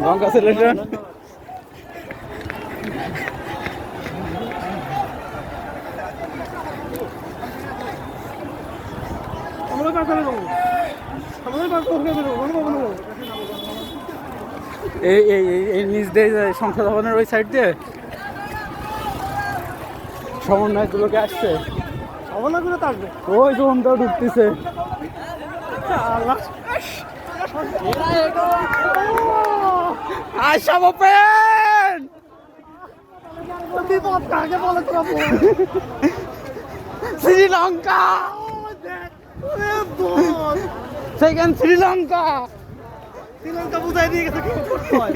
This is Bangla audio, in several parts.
গঙ্গা সিলেশন এই নিচ দিয়ে সংসদ ভবনের ওই সাইড দিয়ে সমন্বয়গুলোকে আসছে, সমন্বয়গুলো তো আসবে। ওই জোনটাও ঢুকতেছে। আশা ওপেন শ্রীলঙ্কা, সেকেন্ড শ্রীলঙ্কা। শ্রীলঙ্কা বুঝাই দিয়ে গেছে কি করতে হয়।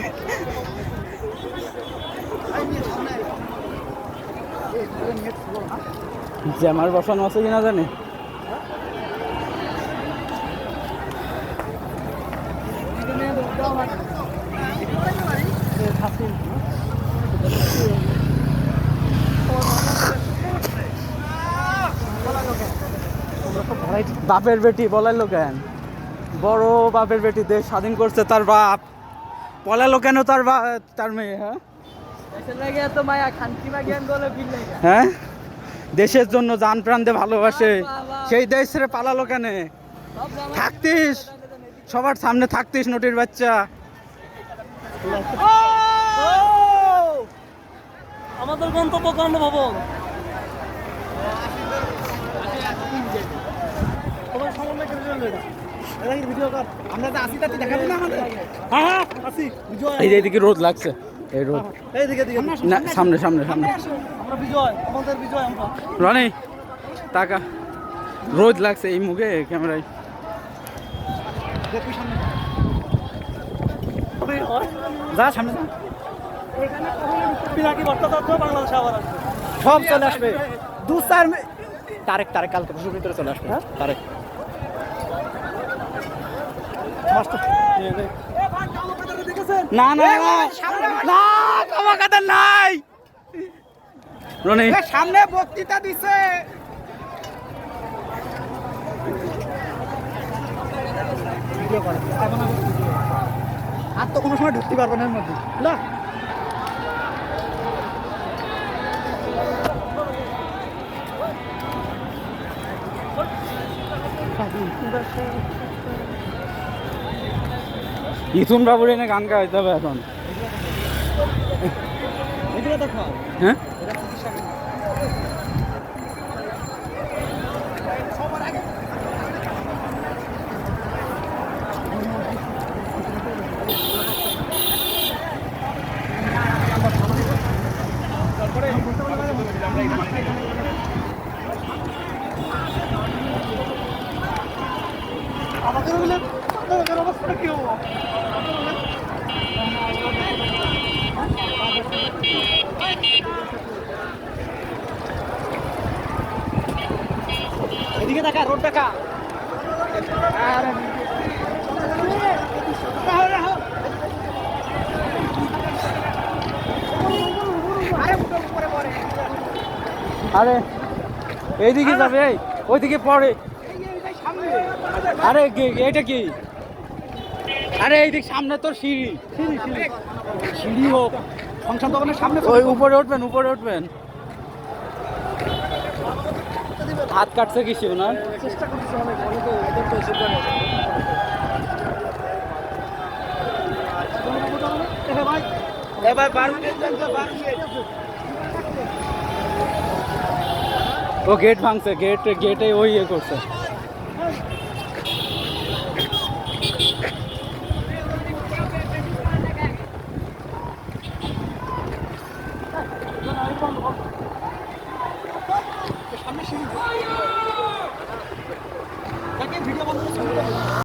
জ্যামার বসানো আছে কিনা জানি। বাপের বেটি বলাইলো কেন? বড় বাপের বেটি, দেশ স্বাধীন করছে তার বাপ, পলালো কেন তার তার মেয়ে? হ্যাঁ, দেশের জন্য জান প্রাণ দিয়ে ভালোবাসে, সেই দেশ ছেড়ে পালালো কেন? থাকতিস সবার সামনে, থাকতিস নোটির বাচ্চা। আমাদের গন্তব্য গণভবন। এইদিকে রোদ লাগছে, এই রোদ না, সামনে সামনে সামনে রনি টাকা রোদ লাগছে এই মুখে ক্যামেরায়। যা সামনে বাংলাদেশ আবার সব চলে আসবে। তারেক কালকে বছর ভিতরে চলে আসবে। হ্যাঁ তারেক না না না, কমাকাতা নাই। রনি সামনে বক্তৃতা দিছে। আর তো কোনো সময় ঢুকতে পারবে না এর মধ্যে না। ইথুন বাবুর এনে গান গাইতে হবে এখন। হ্যাঁ অবস্থা কি হবো? এদিকে দেখা, রোড দেখা। আরে এইদিকে যাবে, ওইদিকে পড়ে। আরে এটা কি? আরে এইদিক সামনে তোর সিঁড়ি, সিঁড়ি হোক, ফাংশন দোকানের সামনে ওই উপরে উঠবেন, উপরে উঠবেন। হাত কাটছে কিছু না, চেষ্টা করতেছে অনেক। ও গেট ভাঙছে, গেটে ওই ইয়ে করছে।